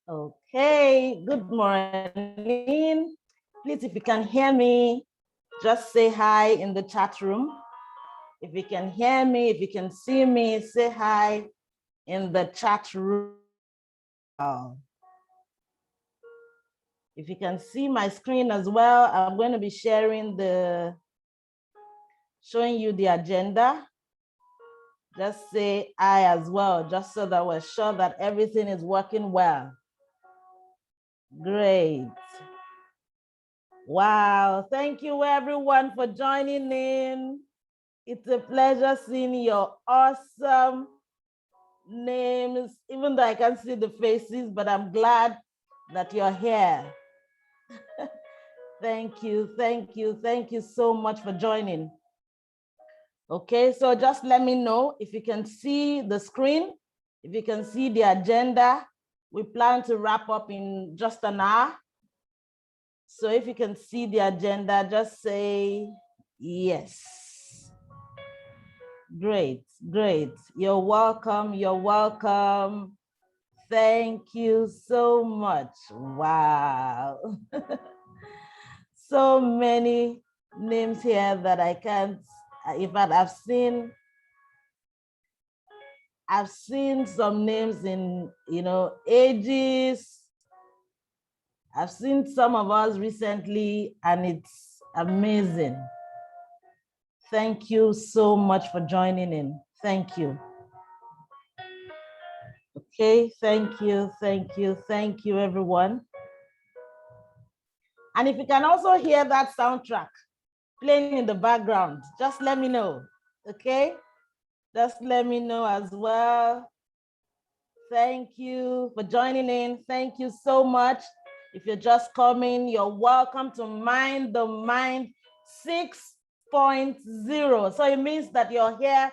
Okay, good morning. Please, if you can hear me, just say hi in the chat room. If you can hear me, if you can see me, say hi in the chat room. Wow. If you can see my screen as well, I'm going to be showing you the agenda. Just say I as well, just so that we're sure that everything is working well. Great. Wow, thank you everyone for joining in. It's a pleasure seeing your awesome names, even though I can't see the faces, but I'm glad that you're here. Thank you, thank you, thank you so much for joining. Okay, so just let me know if you can see the screen, if you can see the agenda. We plan to wrap up in just an hour. So if you can see the agenda, just say yes. Great, great. You're welcome, you're welcome. Thank you so much. Wow. So many names here that I can't, in fact, I've seen some names in, ages. I've seen some of us recently, and it's amazing. Thank you so much for joining in. Thank you. Okay, thank you, thank you, thank you, everyone. And if you can also hear that soundtrack playing in the background, just let me know, okay? Just let me know as well. Thank you for joining in. Thank you so much. If you're just coming, you're welcome to Mind the Mind 6.0. So it means that you're here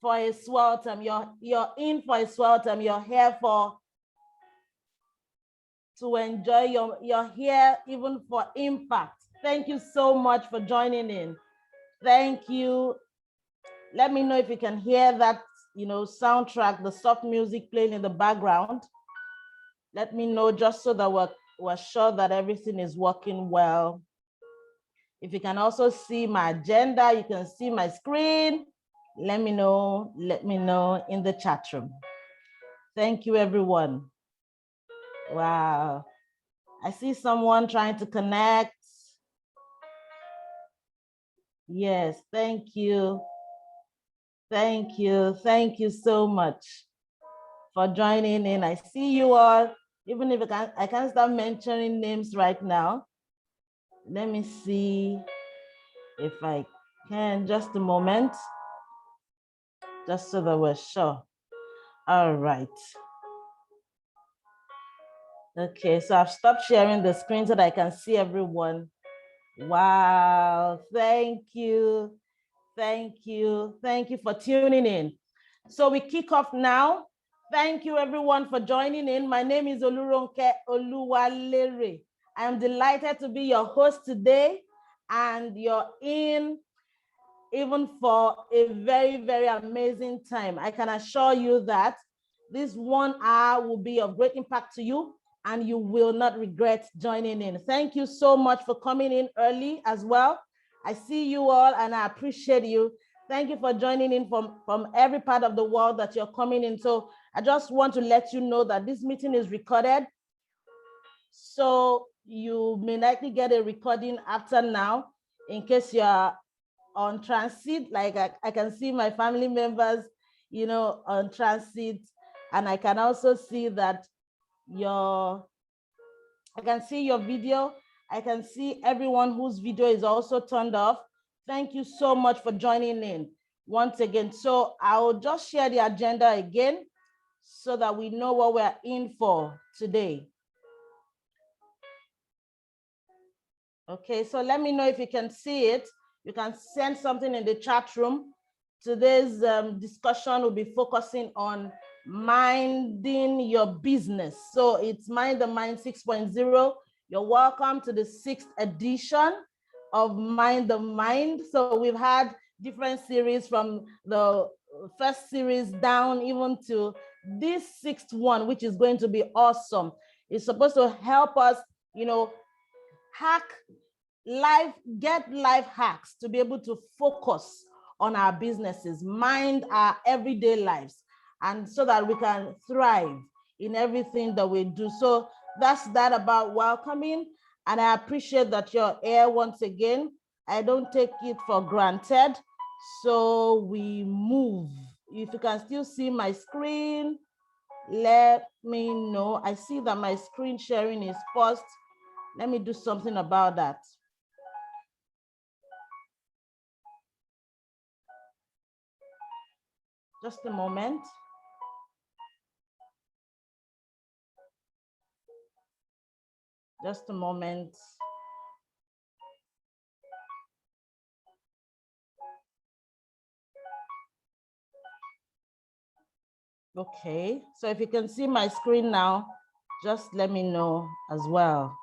for a swell time. You're in for a swell time. You're here to enjoy. You're here even for impact. Thank you so much for joining in. Thank you. Let me know if you can hear that, soundtrack, the soft music playing in the background. Let me know just so that we're sure that everything is working well. If you can also see my agenda, you can see my screen. Let me know in the chat room. Thank you, everyone. Wow. I see someone trying to connect. Yes, thank you. Thank you. Thank you so much for joining in. I see you all, even if I can't start mentioning names right now. Let me see if I can, just a moment, just so that we're sure. All right. Okay, so I've stopped sharing the screen so that I can see everyone. Wow, thank you. Thank you. Thank you for tuning in. So we kick off now. Thank you everyone for joining in. My name is Oluronke Oluwalere. I am delighted to be your host today, and you're in even for a very, very amazing time. I can assure you that this 1 hour will be of great impact to you, and you will not regret joining in. Thank you so much for coming in early as well. I see you all and I appreciate you. Thank you for joining in from every part of the world that you're coming in. So I just want to let you know that this meeting is recorded. So you may likely get a recording after now in case you're on transit. Like I can see my family members, on transit, and I can also see that I can see your video. I can see everyone whose video is also turned off. Thank you so much for joining in once again. So I'll just share the agenda again so that we know what we're in for today. Okay, so let me know if you can see it. You can send something in the chat room. Today's discussion will be focusing on minding your business. So it's Mind the Mind 6.0. You're welcome to the 6th edition of Mind the Mind. So we've had different series from the first series down even to this 6th one, which is going to be awesome. It's supposed to help us, you know, get life hacks to be able to focus on our businesses, mind our everyday lives, and so that we can thrive in everything that we do. So that's that about welcoming. And I appreciate that you're here once again. I don't take it for granted. So we move. If you can still see my screen, let me know. I see that my screen sharing is paused. Let me do something about that. Just a moment. Just a moment. Okay, so if you can see my screen now, just let me know as well.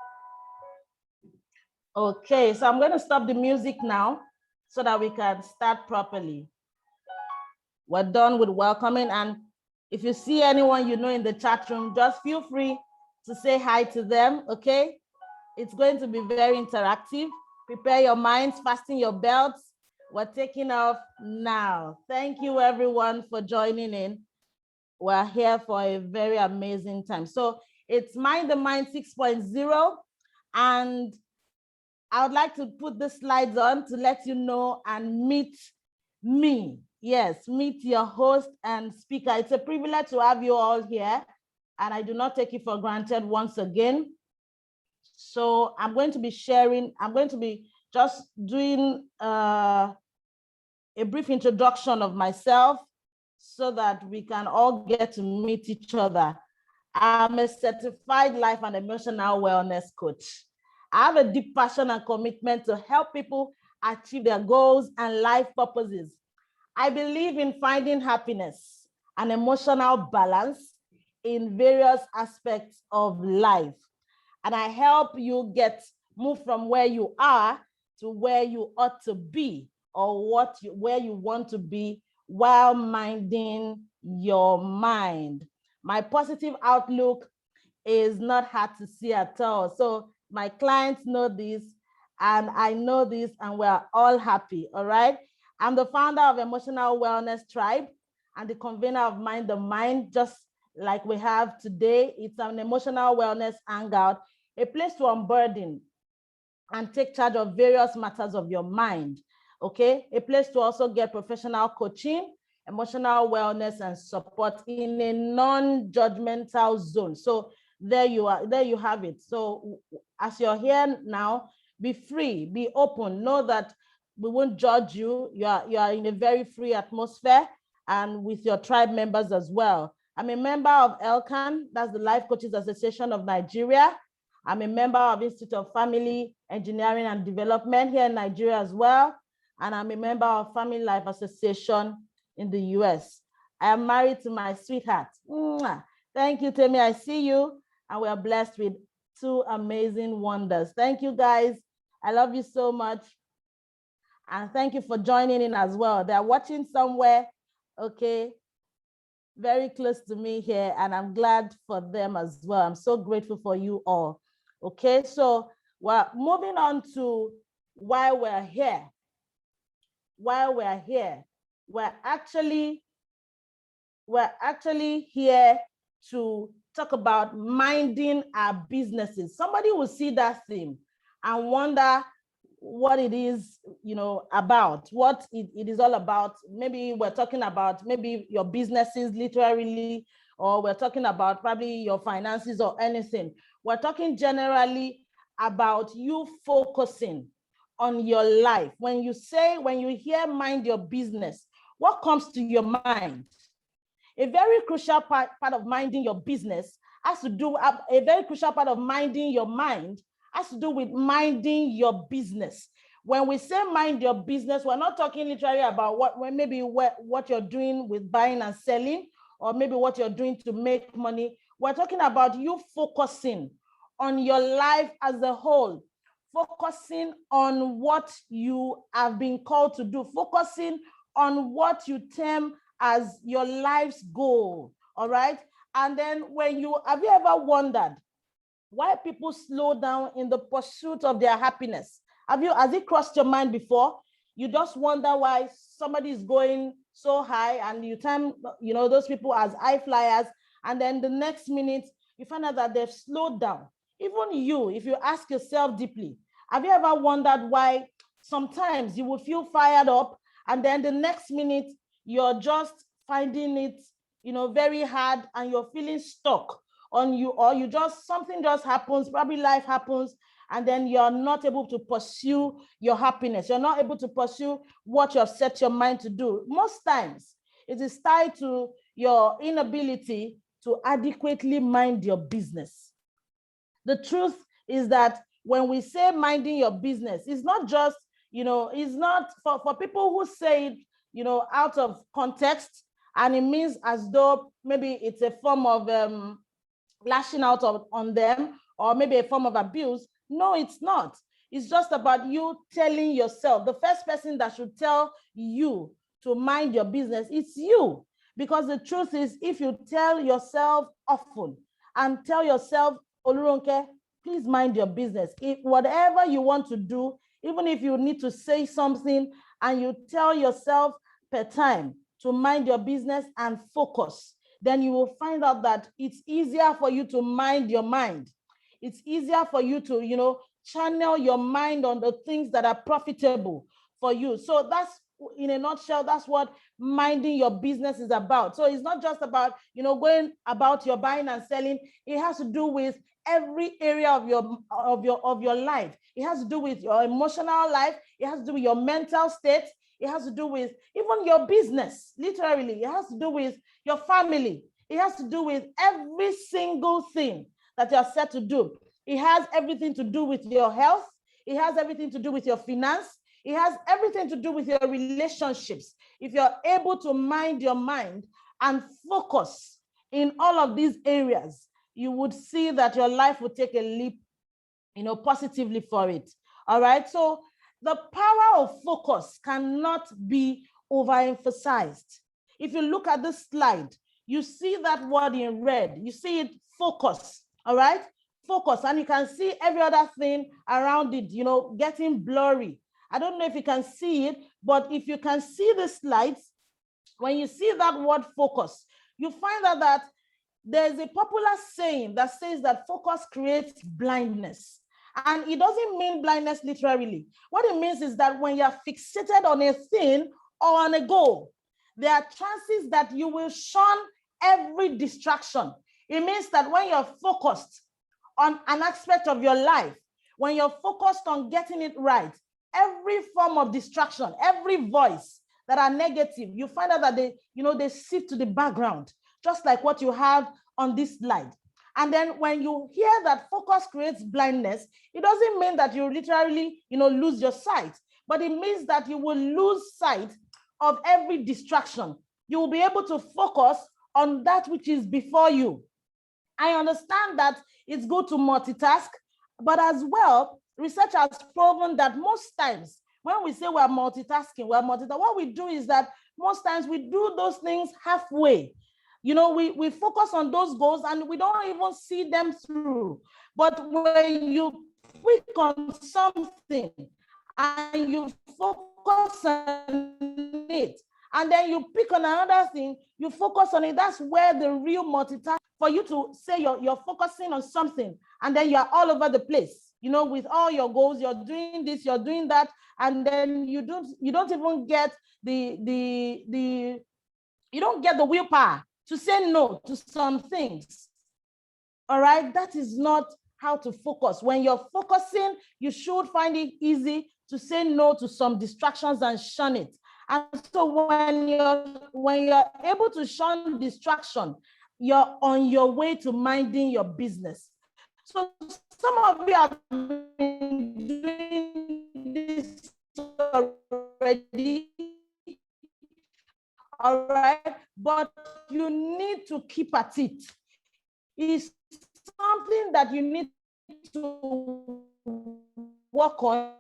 Okay, so I'm going to stop the music now so that we can start properly. We're done with welcoming, and if you see anyone you know in the chat room, just feel free to say hi to them, okay? It's going to be very interactive. Prepare your minds, fasten your belts. We're taking off now. Thank you everyone for joining in. We're here for a very amazing time. So it's Mind the Mind 6.0, and I would like to put the slides on to let you know and meet me. Yes, meet your host and speaker. It's a privilege to have you all here, and I do not take it for granted once again. So I'm going to be sharing, I'm going to be just doing a brief introduction of myself so that we can all get to meet each other. I'm a certified life and emotional wellness coach. I have a deep passion and commitment to help people achieve their goals and life purposes. I believe in finding happiness and emotional balance in various aspects of life. And I help you move from where you are to where you ought to be, or where you want to be, while minding your mind. My positive outlook is not hard to see at all. So my clients know this, and I know this, and we're all happy, all right? I'm the founder of Emotional Wellness Tribe and the convener of Mind the Mind, just like we have today. It's an emotional wellness hangout, a place to unburden and take charge of various matters of your mind, okay? A place to also get professional coaching, emotional wellness, and support in a non-judgmental zone. So there you are, there you have it. So as you're here now, be free, be open, know that we won't judge you. You are in a very free atmosphere, and with your tribe members as well. I'm a member of ELCAN, that's the Life Coaches Association of Nigeria. I'm a member of Institute of Family Engineering and Development here in Nigeria as well. And I'm a member of Family Life Association in the US. I am married to my sweetheart. Thank you, Temi. I see you. And we are blessed with two amazing wonders. Thank you, guys. I love you so much. And thank you for joining in as well. They're watching somewhere, okay, very close to me here, and I'm glad for them as well. I'm so grateful for you all. Okay, so we're moving on to why we're here. Why we're here. We're actually here to talk about minding our businesses. Somebody will see that theme and wonder what it is, about, what it is all about. Maybe we're talking about maybe your businesses literally, or we're talking about probably your finances or anything. We're talking generally about you focusing on your life. When you hear mind your business, what comes to your mind? A very crucial part of minding your business has to do, a very crucial part of minding your mind has to do with minding your business. When we say mind your business, we're not talking literally about what you're doing with buying and selling, or maybe what you're doing to make money. We're talking about you focusing on your life as a whole, focusing on what you have been called to do, focusing on what you term as your life's goal, all right? And then have you ever wondered why people slow down in the pursuit of their happiness. Has it crossed your mind before? You just wonder why somebody is going so high and you time, those people as high flyers, and then the next minute you find out that they've slowed down. Even you, if you ask yourself deeply, have you ever wondered why sometimes you will feel fired up and then the next minute you're just finding it, very hard and you're feeling stuck on you, or something just happens, probably life happens, and then you're not able to pursue your happiness. You're not able to pursue what you've set your mind to do. Most times it is tied to your inability to adequately mind your business. The truth is that when we say minding your business, it's not just, it's not for people who say it, out of context, and it means as though maybe it's a form of lashing out on them, or maybe a form of abuse. No, it's not. It's just about you telling yourself. The first person that should tell you to mind your business, it's you. Because the truth is, if you tell yourself often and tell yourself, Olurunke, please mind your business. If whatever you want to do, even if you need to say something and you tell yourself per time to mind your business and focus, then you will find out that it's easier for you to mind your mind. It's easier for you to, channel your mind on the things that are profitable for you. So that's, in a nutshell, that's what minding your business is about. So it's not just about, going about your buying and selling. It has to do with every area of your life. It has to do with your emotional life. It has to do with your mental state. It has to do with even your business, literally. It has to do with your family. It has to do with every single thing that you're set to do. It has everything to do with your health. It has everything to do with your finance. It has everything to do with your relationships. If you're able to mind your mind and focus in all of these areas, you would see that your life would take a leap, positively for it. All right. So the power of focus cannot be overemphasized. If you look at this slide, you see that word in red. You see it, focus. All right. Focus. And you can see every other thing around it, getting blurry. I don't know if you can see it, but if you can see the slides, when you see that word focus, you find out that there's a popular saying that says that focus creates blindness. And it doesn't mean blindness literally. What it means is that when you're fixated on a thing or on a goal, there are chances that you will shun every distraction. It means that when you're focused on an aspect of your life, when you're focused on getting it right, every form of distraction, every voice that are negative, you find out that they sit to the background, just like what you have on this slide. And then when you hear that focus creates blindness, it doesn't mean that you literally, lose your sight, but it means that you will lose sight of every distraction. You will be able to focus on that which is before you. I understand that it's good to multitask, but as well, research has proven that most times when we say we're multitasking, what we do is that most times we do those things halfway. We focus on those goals and we don't even see them through. But when you click on something and you focus on it, and then you pick on another thing, you focus on it, that's where the real multitask, for you to say you're focusing on something and then you're all over the place, with all your goals, you're doing this, you're doing that, and then you don't even get you don't get the willpower to say no to some things. All right, that is not how to focus. When you're focusing, you should find it easy to say no to some distractions and shun it. And so when you're able to shun distraction, you're on your way to minding your business. So some of you have been doing this already, all right, but you need to keep at it. It's something that you need to work on,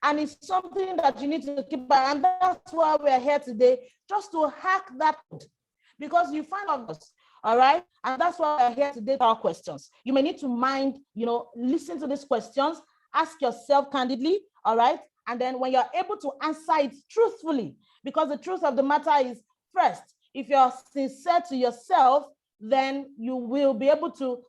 and it's something that you need to keep, and that's why we're here today, just to hack that, because you find out All right. And that's why we're here today to our questions. You may need to mind, listen to these questions, ask yourself candidly. All right. And then when you're able to answer it truthfully, because the truth of the matter is, first, if you're sincere to yourself, then you will be able to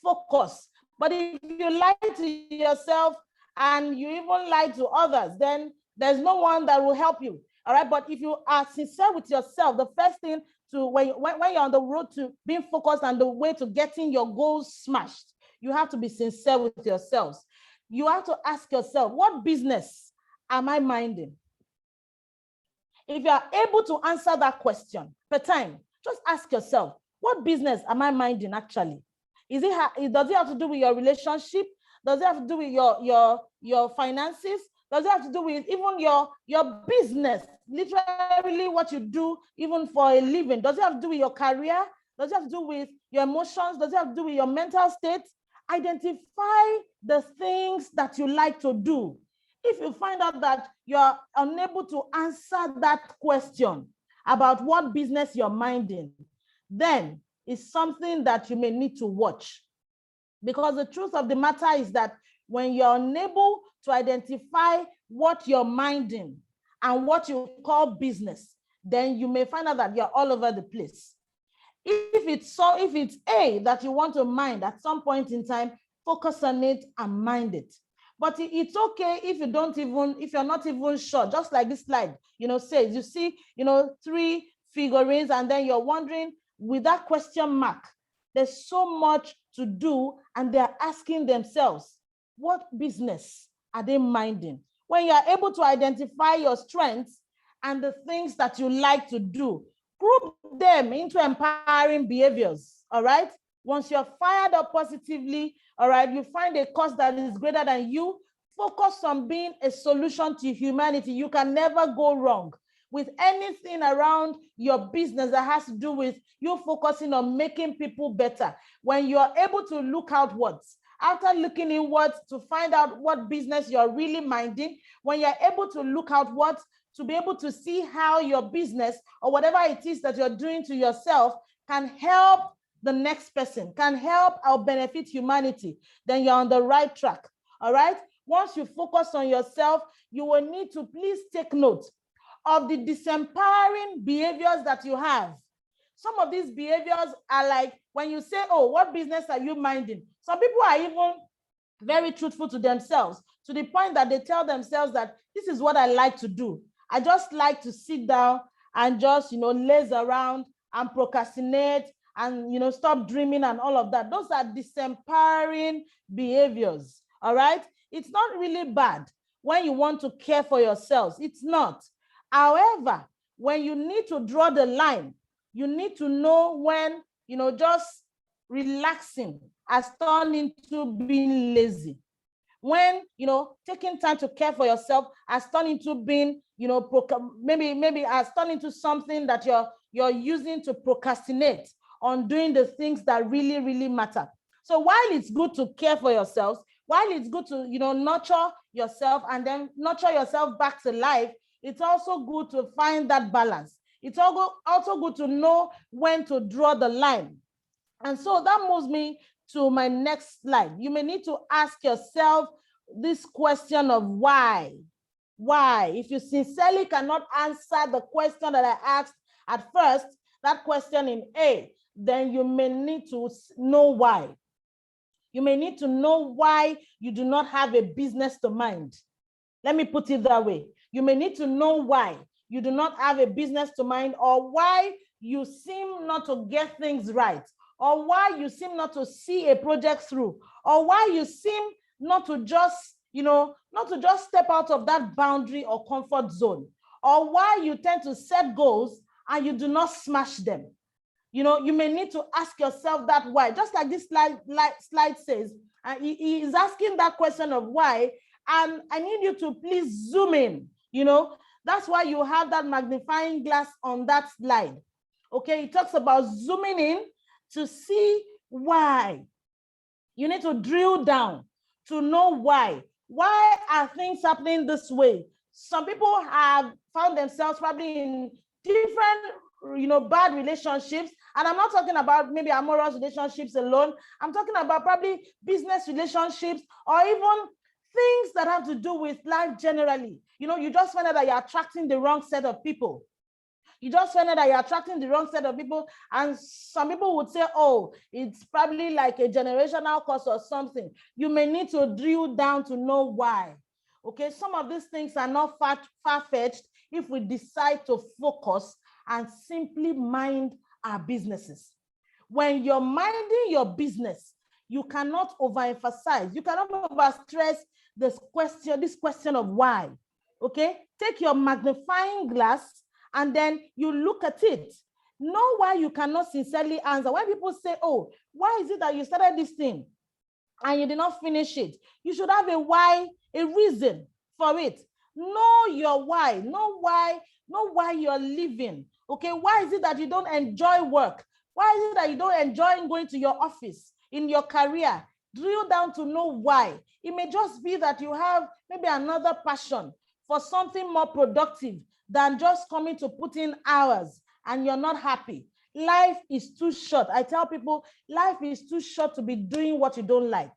focus. But if you lie to yourself and you even lie to others, then there's no one that will help you. All right. But if you are sincere with yourself, the first thing to when you're on the road to being focused and the way to getting your goals smashed, you have to be sincere with yourselves. You have to ask yourself, what business am I minding? If you are able to answer that question per time, just ask yourself, what business am I minding actually? Does it have to do with your relationship? Does it have to do with your finances? Does it have to do with even your business, literally what you do even for a living? Does it have to do with your career? Does it have to do with your emotions? Does it have to do with your mental state? Identify the things that you like to do. If you find out that you're unable to answer that question about what business you're minding, then it's something that you may need to watch. Because the truth of the matter is that when you're unable to identify what you're minding and what you call business, then you may find out that you're all over the place. If it's A that you want to mind at some point in time, focus on it and mind it. But it's okay if you're not even sure, just like this slide, says, you see, 3 figurines, and then you're wondering with that question mark, there's so much to do, and they're asking themselves, what business are they minding? When you're able to identify your strengths and the things that you like to do, group them into empowering behaviors, all right? Once you're fired up positively, all right, you find a cause that is greater than you, focus on being a solution to humanity. You can never go wrong with anything around your business that has to do with you focusing on making people better. When you're able to look outwards, after looking inwards to find out what business you're really minding, when you're able to look outwards to be able to see how your business or whatever it is that you're doing to yourself can help the next person, can help or benefit humanity, then you're on the right track. All right. Once you focus on yourself, you will need to please take note of the disempowering behaviors that you have. Some of these behaviors are like when you say, oh, what business are you minding? Some people are even very truthful to themselves, to the point that they tell themselves that this is what I like to do. I just like to sit down and just, laze around and procrastinate and, stop dreaming and all of that. Those are disempowering behaviors, all right? It's not really bad when you want to care for yourselves. It's not. However, when you need to draw the line, you need to know when, just relaxing has turned into being lazy. When, taking time to care for yourself has turned into being, maybe has turned into something that you're using to procrastinate on doing the things that really, really matter. So while it's good to care for yourselves, while it's good to, nurture yourself and then nurture yourself back to life, it's also good to find that balance. It's also good to know when to draw the line. And so that moves me to my next slide. You may need to ask yourself this question of why. Why? If you sincerely cannot answer the question that I asked at first, that question in A, then you may need to know why. You may need to know why you do not have a business to mind. Let me put it that way. You may need to know why you do not have a business to mind, or why you seem not to get things right, or why you seem not to see a project through, or why you seem not to just, not to just step out of that boundary or comfort zone, or why you tend to set goals and you do not smash them. You may need to ask yourself that why, just like this slide says, he is asking that question of why, and I need you to please zoom in. That's why you have that magnifying glass on that slide. Okay, it talks about zooming in to see why. You need to drill down to know why. Why are things happening this way? Some people have found themselves probably in different, bad relationships, And I'm not talking about maybe amorous relationships alone. I'm talking about probably business relationships or even things that have to do with life generally. You know, you just find out that you're attracting the wrong set of people. You just find out that you're attracting the wrong set of people. And some people would say, oh, it's probably like a generational cause or something. You may need to drill down to know why. Okay, some of these things are not far-fetched if we decide to focus and simply mind our businesses. When you're minding your business, you cannot overemphasize, you cannot overstress this question of why. Okay, take your magnifying glass and then you look at it. Know why you cannot sincerely answer. When people say, oh, why is it that you started this thing and you did not finish it? You should have a why, a reason for it. Know your why. Know why you're living. Okay, why is it that you don't enjoy work? Why is it that you don't enjoy going to your office, in your career? Drill down to know why. It may just be that you have maybe another passion for something more productive than just coming to put in hours and you're not happy. Life is too short. I tell people, life is too short to be doing what you don't like.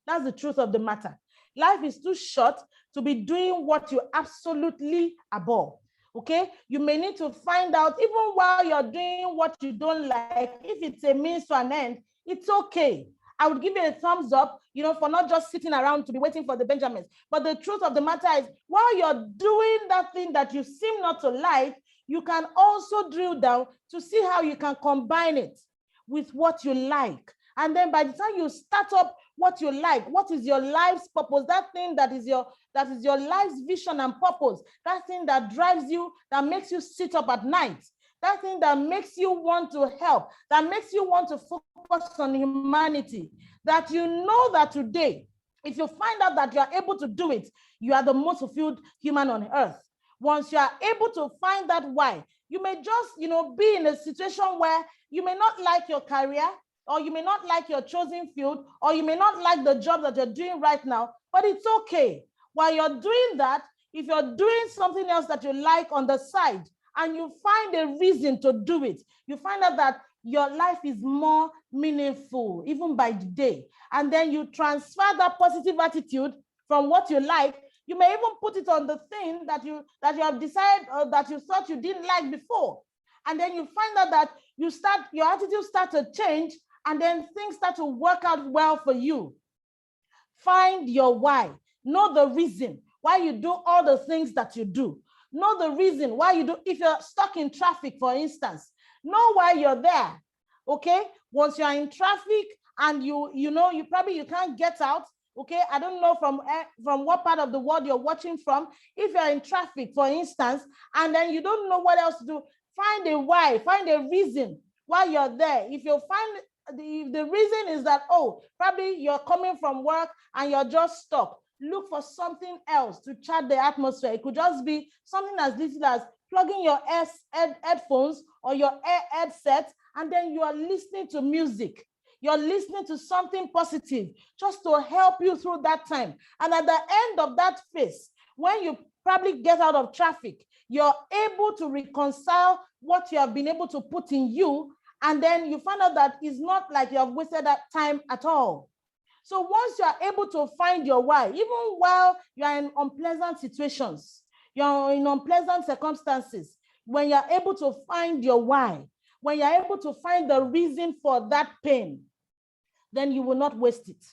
That's the truth of the matter. Life is too short to be doing what you absolutely abhor. Okay, you may need to find out, even while you're doing what you don't like, if it's a means to an end, it's okay. I would give you a thumbs up, you know, for not just sitting around to be waiting for the Benjamins. But the truth of the matter is, while you're doing that thing that you seem not to like, you can also drill down to see how you can combine it with what you like. And then by the time you start up what you like, what is your life's purpose, that thing that is your life's vision and purpose, that thing that drives you, that makes you sit up at night, that thing that makes you want to help, that makes you want to focus on humanity, that you know that today, if you find out that you are able to do it, you are the most fulfilled human on earth. Once you are able to find that why, you may just, you know, be in a situation where you may not like your career, or you may not like your chosen field, or you may not like the job that you're doing right now, but it's okay. While you're doing that, if you're doing something else that you like on the side, and you find a reason to do it, you find out that your life is more meaningful, even by the day. And then you transfer that positive attitude from what you like. You may even put it on the thing that you have decided, or that you thought you didn't like before. And then you find out that your attitude starts to change, and then things start to work out well for you. Find your why. Know the reason why you do all the things that you do. Know the reason why you do. If you're stuck in traffic, for instance, know why you're there. Okay, once you're in traffic and you can't get out. Okay, I don't know from what part of the world you're watching from. If you're in traffic, for instance, and then you don't know what else to do, find a why, find a reason why you're there. If you find the reason is that, oh, probably you're coming from work and you're just stuck, look for something else to chat the atmosphere. It could just be something as little as plugging your headphones or your headset, and then you are listening to music. You're listening to something positive just to help you through that time. And at the end of that phase, when you probably get out of traffic, you're able to reconcile what you have been able to put in you. And then you find out that it's not like you have wasted that time at all. So once you are able to find your why, even while you are in unpleasant situations, you're in unpleasant circumstances, when you're able to find your why, when you're able to find the reason for that pain, then you will not waste it.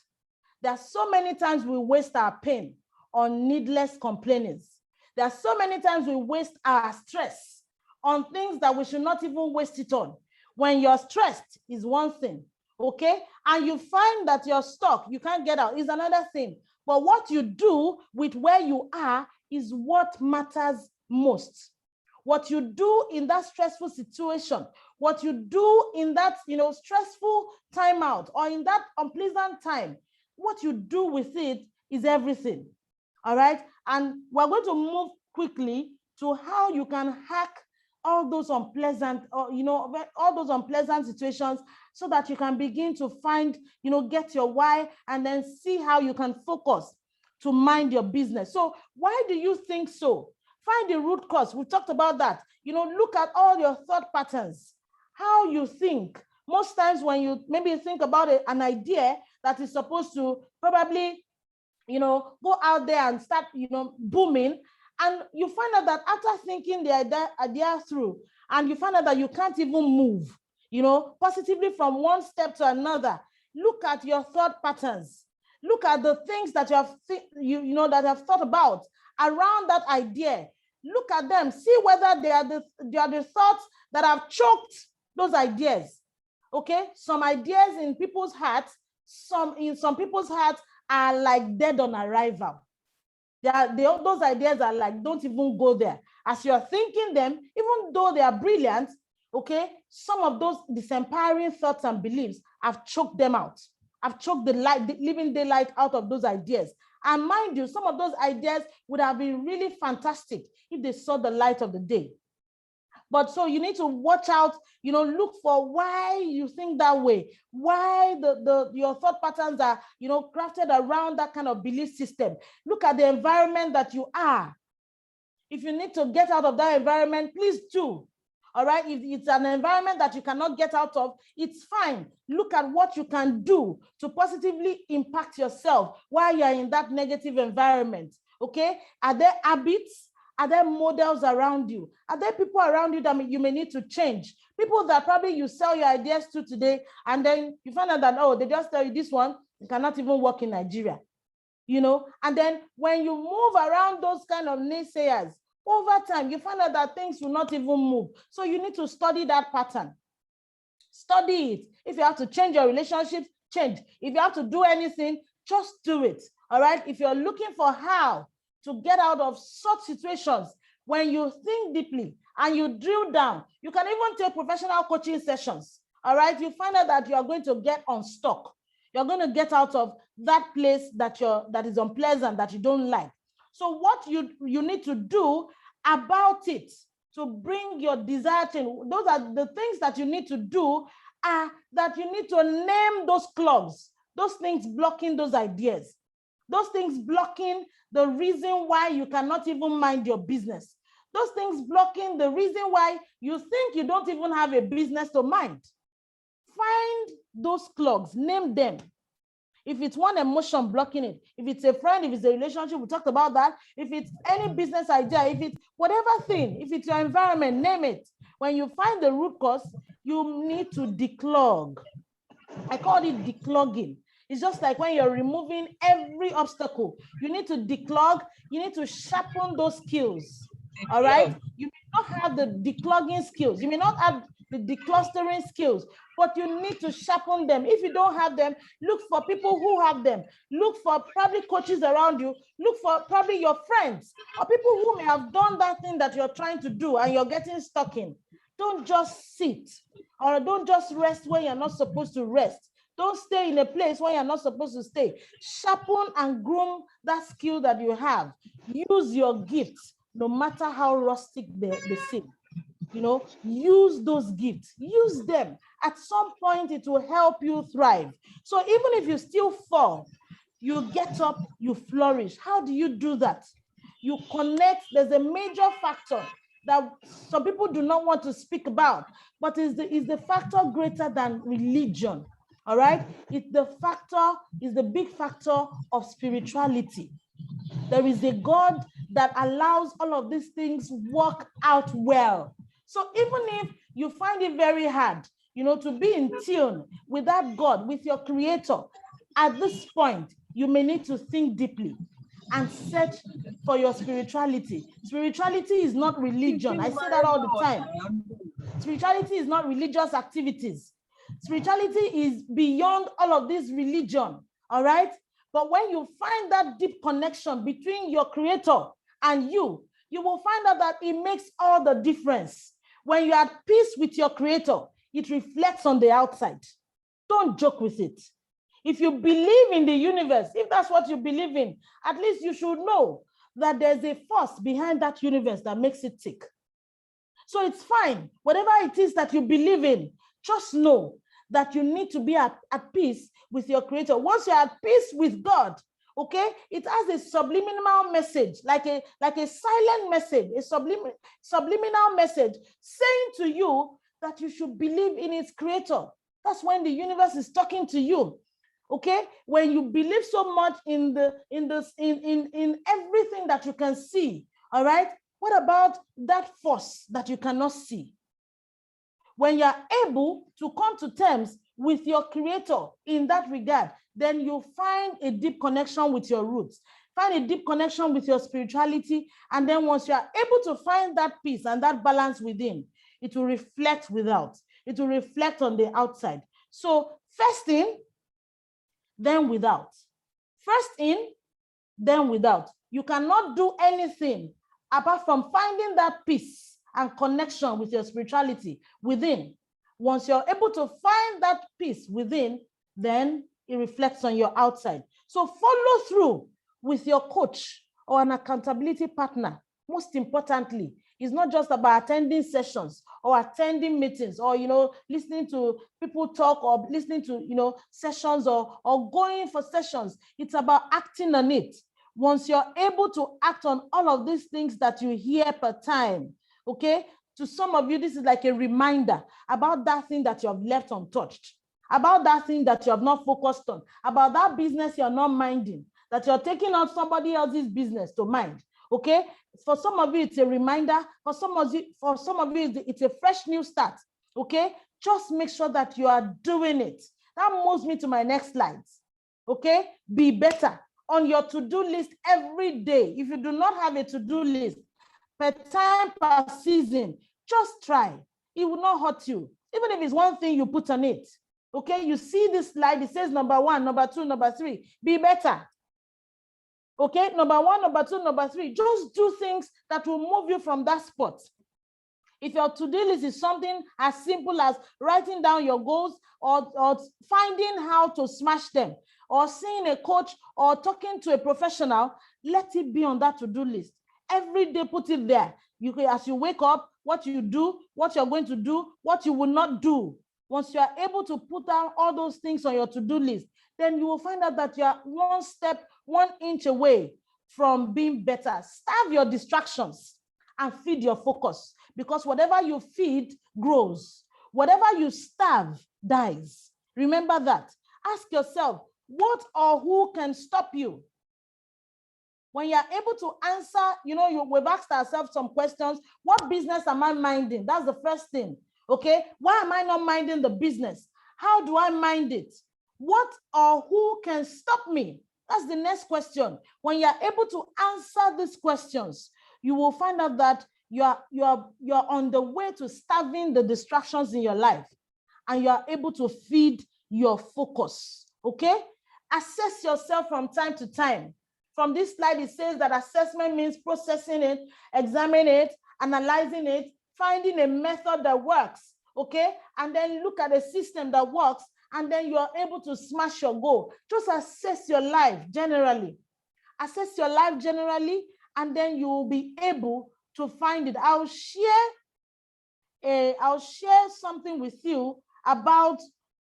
There are so many times we waste our pain on needless complainings. There are so many times we waste our stress on things that we should not even waste it on. When you're stressed is one thing, okay? And you find that you're stuck, you can't get out, is another thing. But what you do with where you are is what matters most. What you do in that stressful situation, what you do in that, stressful timeout, or in that unpleasant time, what you do with it is everything. All right. And we're going to move quickly to how you can hack all those unpleasant, all those unpleasant situations, so that you can begin to find, get your why, and then see how you can focus to mind your business. So why do you think so? Find the root cause. We talked about that. Look at all your thought patterns. how you think. Most times when you maybe think about an idea that is supposed to probably, go out there and start, booming, and you find out that after thinking the idea through, and you find out that you can't even move, positively from one step to another. Look at your thought patterns. Look at the things that you have, that have thought about around that idea. Look at them. See whether they are the thoughts that have choked those ideas. Okay, some ideas in people's hearts, in some people's hearts are like dead on arrival. Those ideas are like, don't even go there. As you're thinking them, even though they are brilliant, okay, some of those disempowering thoughts and beliefs have choked them out. I've choked the living daylight out of those ideas. And mind you, some of those ideas would have been really fantastic if they saw the light of the day. But so you need to watch out, look for why you think that way, why your thought patterns are, crafted around that kind of belief system. Look at the environment that you are. If you need to get out of that environment, please do. All right, if it's an environment that you cannot get out of, it's fine. Look at what you can do to positively impact yourself while you're in that negative environment. Okay, are there habits? Are there models around you? Are there people around you that you may need to change? People that probably you sell your ideas to today, and then you find out that, oh, they just tell you this one, it cannot even work in Nigeria. And then when you move around those kind of naysayers, over time, you find out that things will not even move. So you need to study that pattern. Study it. If you have to change your relationships, change. If you have to do anything, just do it. All right? If you're looking for how to get out of such situations, when you think deeply and you drill down, you can even take professional coaching sessions. All right? You find out that you are going to get unstuck. You're going to get out of that place that is unpleasant, that you don't like. So what you need to do about it to bring your desire change, those are the things that you need to do, that you need to name those clogs, those things blocking those ideas, those things blocking the reason why you cannot even mind your business, those things blocking the reason why you think you don't even have a business to mind. Find those clogs, name them. If it's one emotion blocking it, if it's a friend, if it's a relationship, we talked about that. If it's any business idea, if it's whatever thing, if it's your environment, name it. When you find the root cause, you need to declog. I call it declogging. It's just like when you're removing every obstacle, you need to declog, you need to sharpen those skills. All right? You may not have the declogging skills. You may not have the declustering skills, but you need to sharpen them. If you don't have them, look for people who have them. Look for probably coaches around you. Look for probably your friends or people who may have done that thing that you're trying to do and you're getting stuck in. Don't just sit, or don't just rest when you're not supposed to rest. Don't stay in a place where you're not supposed to stay. Sharpen and groom that skill that you have. Use your gifts, no matter how rustic they seem. Use those gifts, use them. At some point, it will help you thrive. So even if you still fall, you get up, you flourish. How do you do that? You connect. There's a major factor that some people do not want to speak about, but is the factor greater than religion. All right? It's the big factor of spirituality. There is a God that allows all of these things work out well. So even if you find it very hard, to be in tune with that God, with your creator, at this point, you may need to think deeply and search for your spirituality. Spirituality is not religion. I say that all the time. Spirituality is not religious activities. Spirituality is beyond all of this religion, all right? But when you find that deep connection between your creator and you will find out that it makes all the difference. When you're at peace with your creator, it reflects on the outside. Don't joke with it. If you believe in the universe, if that's what you believe in, at least you should know that there's a force behind that universe that makes it tick. So it's fine. Whatever it is that you believe in, just know that you need to be at peace with your creator. Once you're at peace with God, okay, it has a subliminal message, like a silent message, a subliminal message saying to you that you should believe in its creator. That's when the universe is talking to you. Okay, when you believe so much in everything that you can see, all right, what about that force that you cannot see? When you're able to come to terms with your creator in that regard, then you find a deep connection with your roots, find a deep connection with your spirituality, and then once you are able to find that peace and that balance within, it will reflect without, it will reflect on the outside. So first in, then without. First in, then without. You cannot do anything apart from finding that peace and connection with your spirituality within. Once you're able to find that peace within, then it reflects on your outside. So follow through with your coach or an accountability partner. Most importantly, it's not just about attending sessions or attending meetings or, listening to people talk or listening to, sessions or going for sessions. It's about acting on it. Once you're able to act on all of these things that you hear per time, okay, to some of you, this is like a reminder about that thing that you have left untouched, about that thing that you have not focused on, about that business you're not minding, that you're taking on somebody else's business to mind. Okay, for some of you, it's a reminder. For some of you, it's a fresh new start. Okay, just make sure that you are doing it. That moves me to my next slide. Okay, be better on your to-do list every day. If you do not have a to-do list, per time, per season, just try. It will not hurt you. Even if it's one thing you put on it. Okay, you see this slide, it says number 1, number 2, number 3. Be better. Okay, number 1, number 2, number 3. Just do things that will move you from that spot. If your to-do list is something as simple as writing down your goals or finding how to smash them, or seeing a coach or talking to a professional, let it be on that to-do list. Every day, put it there. As you wake up, what you do, what you're going to do, what you will not do. Once you are able to put down all those things on your to-do list, then you will find out that you are 1 step, 1 inch away from being better. Starve your distractions and feed your focus, because whatever you feed grows. Whatever you starve dies. Remember that. Ask yourself, what or who can stop you? When you're able to answer, we've asked ourselves some questions. What business am I minding? That's the first thing. Okay, why am I not minding the business? How do I mind it? What or who can stop me? That's the next question. When you're able to answer these questions, you will find out that you're on the way to starving the distractions in your life, and you are able to feed your focus. Okay, assess yourself from time to time. From this slide, it says that assessment means processing it, examining it, analyzing it, finding a method that works, okay? And then look at a system that works, and then you are able to smash your goal. Just assess your life generally. Assess your life generally, and then you will be able to find it. I'll share something with you about,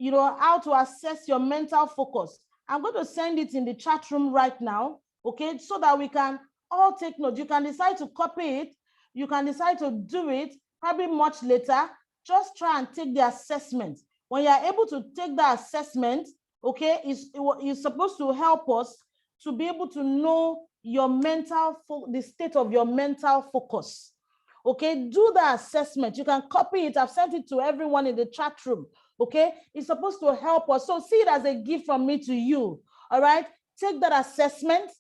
how to assess your mental focus. I'm going to send it in the chat room right now, okay, so that we can all take note. You can decide to copy it. You can decide to do it probably much later. Just try and take the assessment. When you're able to take the assessment, okay, it's supposed to help us to be able to know the state of your mental focus. Okay, do the assessment. You can copy it. I've sent it to everyone in the chat room. Okay, it's supposed to help us. So see it as a gift from me to you. All right, take that assessment.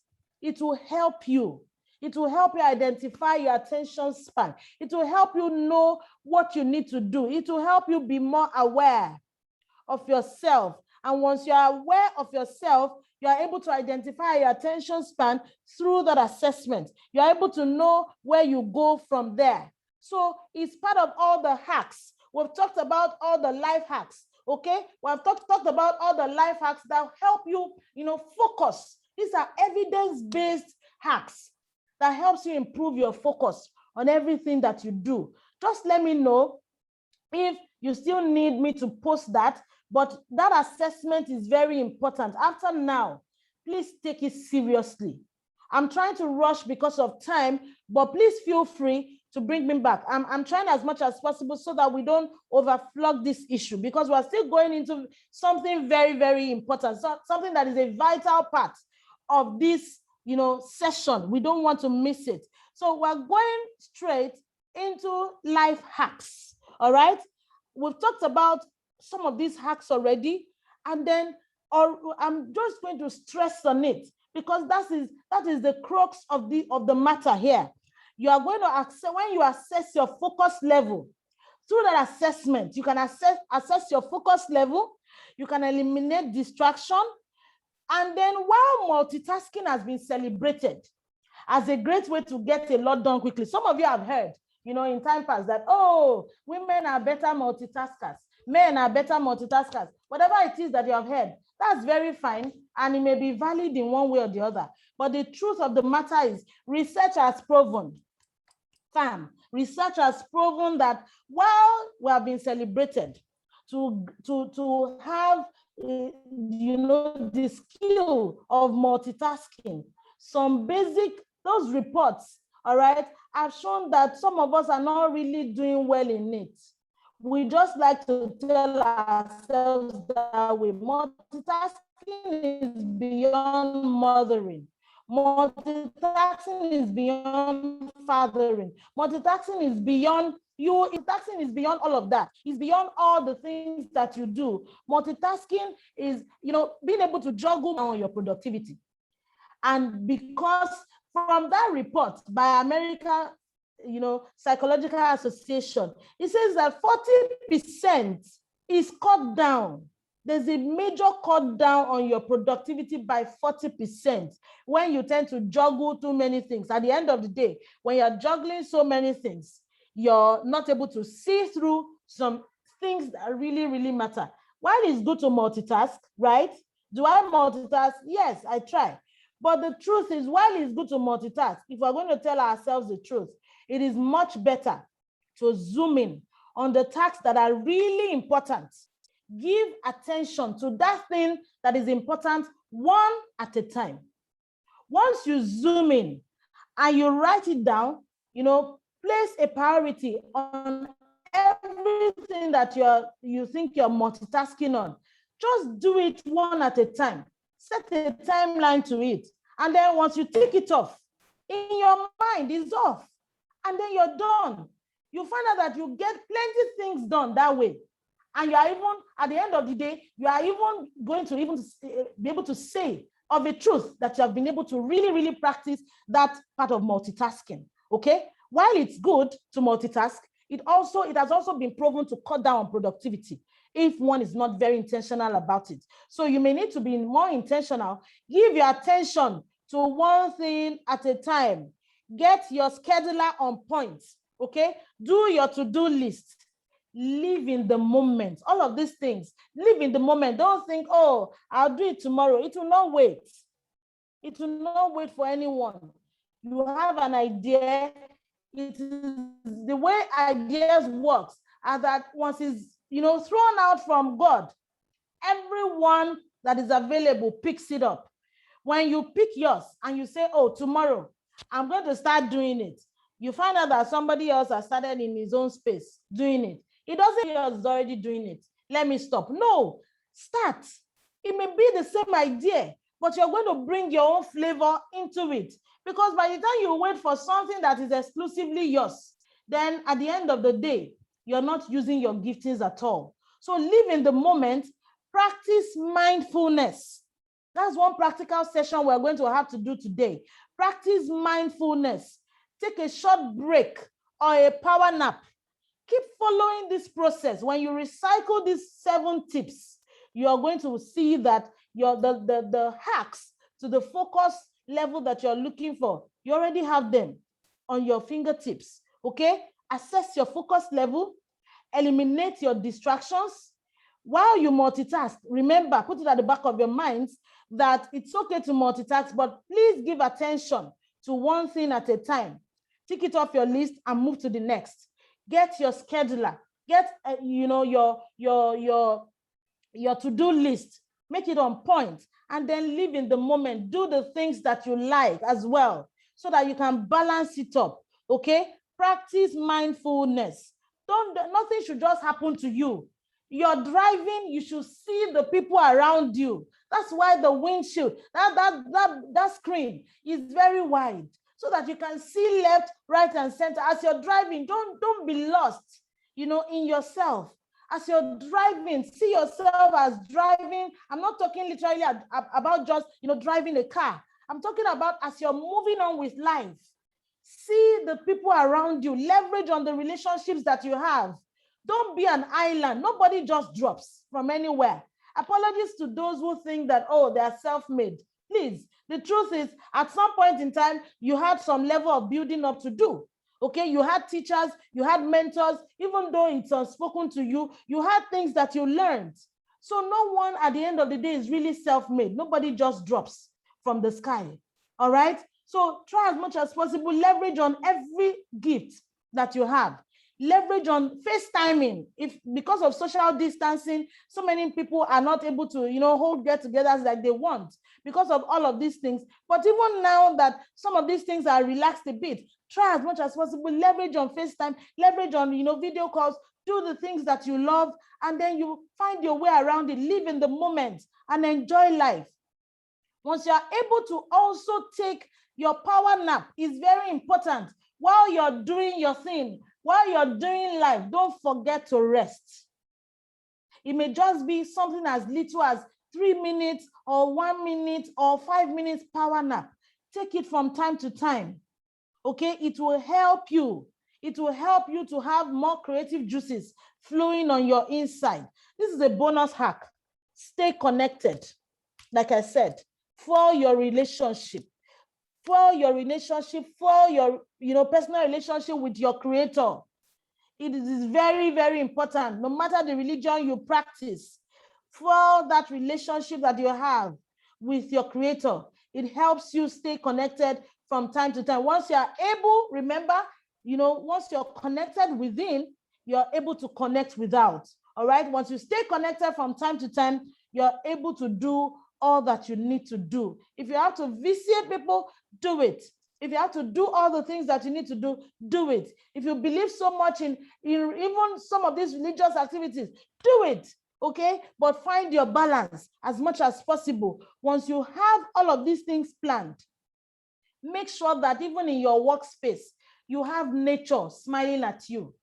It will help you. It will help you identify your attention span. It will help you know what you need to do. It will help you be more aware of yourself. And once you are aware of yourself, you are able to identify your attention span through that assessment. You are able to know where you go from there. So it's part of all the hacks. We've talked about all the life hacks, okay? We've talked about all the life hacks that help you, focus. These are evidence-based hacks that helps you improve your focus on everything that you do. Just let me know if you still need me to post that, but that assessment is very important. After now, please take it seriously. I'm trying to rush because of time, but please feel free. to bring me back. I'm trying as much as possible so that we don't overflog this issue, because we're still going into something very, very important, so something that is a vital part of this, session. We don't want to miss it. So we're going straight into life hacks. All right. We've talked about some of these hacks already, and then I'm just going to stress on it, because that is the crux of the matter here. You are going to access, when you assess your focus level, through that assessment, you can assess your focus level, you can eliminate distraction, and then while multitasking has been celebrated as a great way to get a lot done quickly. Some of you have heard, in time past that, oh, women are better multitaskers, men are better multitaskers. Whatever it is that you have heard, that's very fine, and it may be valid in one way or the other. But the truth of the matter is, research has proven, research has proven that while we have been celebrated to have, the skill of multitasking, some basic, those reports, all right, have shown that some of us are not really doing well in it. We just like to tell ourselves that multitasking is beyond mothering. Multitasking is beyond fathering. Multitasking is beyond you. Multitasking is beyond all of that. It's beyond all the things that you do. Multitasking is, being able to juggle on your productivity. And because from that report by American, Psychological Association, it says that 40% is cut down. There's a major cut down on your productivity by 40% when you tend to juggle too many things. At the end of the day, when you're juggling so many things, you're not able to see through some things that really, really matter. While it's good to multitask, right? Do I multitask? Yes, I try. But the truth is, while it's good to multitask, if we're going to tell ourselves the truth, it is much better to zoom in on the tasks that are really important. Give attention to that thing that is important, one at a time. Once you zoom in and you write it down, place a priority on everything that you think you're multitasking on. Just do it one at a time. Set a timeline to it. And then once you take it off, in your mind, it's off. And then you're done. You find out that you get plenty of things done that way. And you are even, at the end of the day, you are even going to be able to say of a truth that you have been able to really, really practice that part of multitasking, okay? While it's good to multitask, it has also been proven to cut down on productivity if one is not very intentional about it. So you may need to be more intentional. Give your attention to one thing at a time. Get your scheduler on point, okay? Do your to-do list. Live in the moment. All of these things, live in the moment. Don't think, oh, I'll do it tomorrow. It will not wait. It will not wait for anyone. You have an idea. It is the way ideas works, are that once it's thrown out from God, everyone that is available picks it up. When you pick yours and you say, oh, tomorrow I'm going to start doing it, you find out that somebody else has started in his own space doing it. It doesn't mean he's already doing it. Let me stop. No, start. It may be the same idea, but you're going to bring your own flavor into it. Because by the time you wait for something that is exclusively yours, then at the end of the day, you're not using your giftings at all. So live in the moment, practice mindfulness. That's one practical session we're going to have to do today. Practice mindfulness. Take a short break or a power nap. Keep following this process. When you recycle these 7 tips, you are going to see that the hacks to the focus level that you're looking for, you already have them on your fingertips, okay? Assess your focus level, eliminate your distractions. While you multitask, remember, put it at the back of your minds that it's okay to multitask, but please give attention to one thing at a time. Tick it off your list and move to the next. Get your scheduler, get your to-do list, make it on point, and then live in the moment. Do the things that you like as well, so that you can balance it up, okay? Practice mindfulness. Nothing should just happen to you. You're driving, you should see the people around you. That's why the windshield, that screen is very wide, so that you can see left, right, and center. As you're driving, don't be lost, in yourself. As you're driving, see yourself as driving. I'm not talking literally about just, driving a car. I'm talking about as you're moving on with life. See the people around you, leverage on the relationships that you have. Don't be an island. Nobody just drops from anywhere. Apologies to those who think that, oh, they are self-made. Please, the truth is, at some point in time, you had some level of building up to do. Okay, you had teachers, you had mentors, even though it's unspoken to you, you had things that you learned. So no one at the end of the day is really self-made. Nobody just drops from the sky. All right? So try as much as possible, leverage on every gift that you have. Leverage on FaceTiming. If because of social distancing, so many people are not able to, hold get-togethers like they want because of all of these things. But even now that some of these things are relaxed a bit, try as much as possible, leverage on FaceTime, leverage on, video calls, do the things that you love, and then you find your way around it, live in the moment and enjoy life. Once you are able to also take your power nap, is very important. While you're doing your thing, while you're doing life, don't forget to rest. It may just be something as little as 3 minutes or 1 minute or 5 minutes power nap. Take it from time to time. Okay, it will help you. It will help you to have more creative juices flowing on your inside. This is a bonus hack. Stay connected. Like I said, for your relationship, for your personal relationship with your creator. It is very, very important, no matter the religion you practice, for that relationship that you have with your creator. It helps you stay connected from time to time. Once you are able, remember, once you're connected within, you're able to connect without. All right. Once you stay connected from time to time, you're able to do all that you need to do. If you have to visit people, do it. If you have to do all the things that you need to do, do it. If you believe so much in even some of these religious activities, do it. Okay, but find your balance as much as possible. Once you have all of these things planned, make sure that even in your workspace, you have nature smiling at you.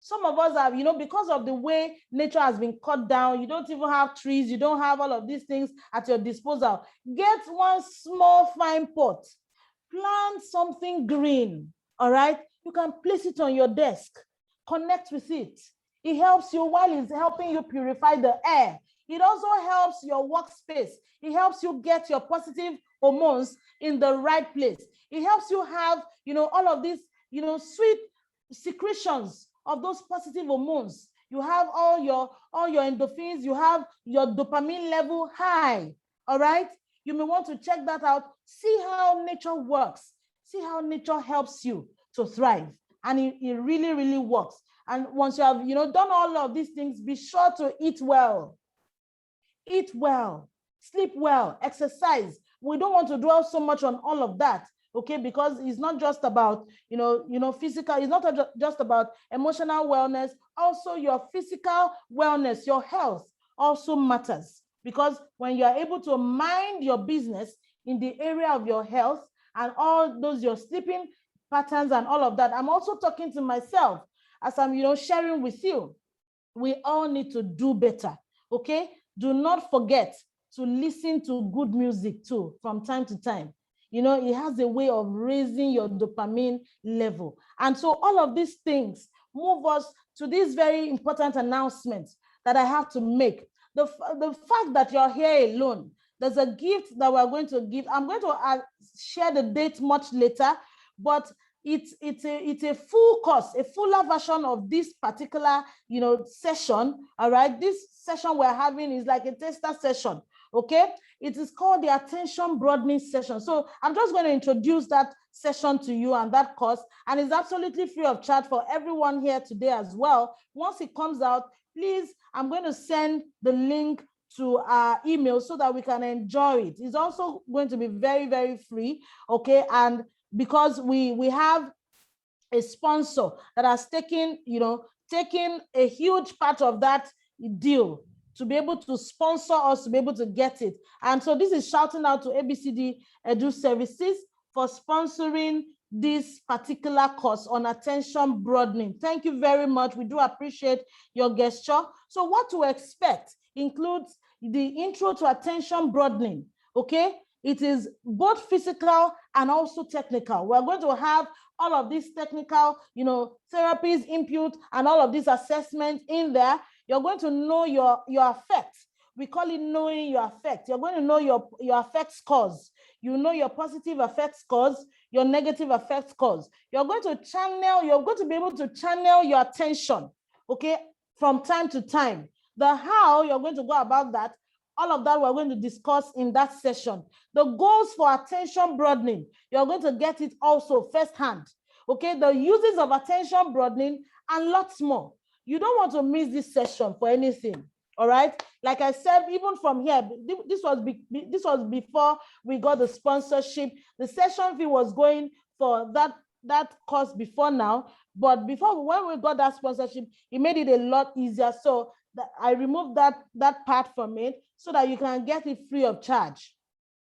Some of us have, because of the way nature has been cut down, you don't even have trees, you don't have all of these things at your disposal. Get one small fine pot, plant something green, all right? You can place it on your desk, connect with it. It helps you while it's helping you purify the air. It also helps your workspace. It helps you get your positive hormones in the right place. It helps you have, all of these, sweet secretions of those positive hormones. You have all your endorphins, you have your dopamine level high, all right? You may want to check that out. See how nature works. See how nature helps you to thrive. And it really, really works. And once you have, done all of these things, be sure to eat well. Eat well, sleep well, exercise. We don't want to dwell so much on all of that, okay? Because it's not just about, physical, it's not just about emotional wellness. Also, your physical wellness, your health also matters. Because when you are able to mind your business in the area of your health and all those, your sleeping patterns and all of that, I'm also talking to myself as I'm, sharing with you. We all need to do better, okay? Do not forget to listen to good music too from time to time. It has a way of raising your dopamine level. And so all of these things move us to this very important announcement that I have to make. The fact that you're here alone, there's a gift that we're going to give. I'm going to share the date much later, but it's a full course, a fuller version of this particular, session. All right, this session we're having is like a tester session. Okay, it is called the attention broadening session. So I'm just going to introduce that session to you and that course, and it's absolutely free of charge for everyone here today as well. Once it comes out, please, I'm going to send the link to our email so that we can enjoy it. It's also going to be very, very free. Okay, and because we have a sponsor that has taken, taken a huge part of that deal to be able to sponsor us to be able to get it. And so this is shouting out to ABCD Edu Services for sponsoring this particular course on attention broadening. Thank you very much. We do appreciate your gesture. So what to expect includes the intro to attention broadening, okay? It is both physical and also technical. We're going to have all of these technical, therapies, input, and all of these assessments in there. You're going to know your affect. We call it knowing your affect. You're going to know your affect scores. You know your positive affect scores, your negative affect scores. You're going to be able to channel your attention, okay, from time to time. The how you're going to go about that, all of that we're going to discuss in that session. The goals for attention broadening, you're going to get it also firsthand, okay? The uses of attention broadening and lots more. You don't want to miss this session for anything, all right? Like I said, even from here, this was before we got the sponsorship. The session fee was going for that course before now, but when we got that sponsorship, it made it a lot easier. So I removed that part from it so that you can get it free of charge,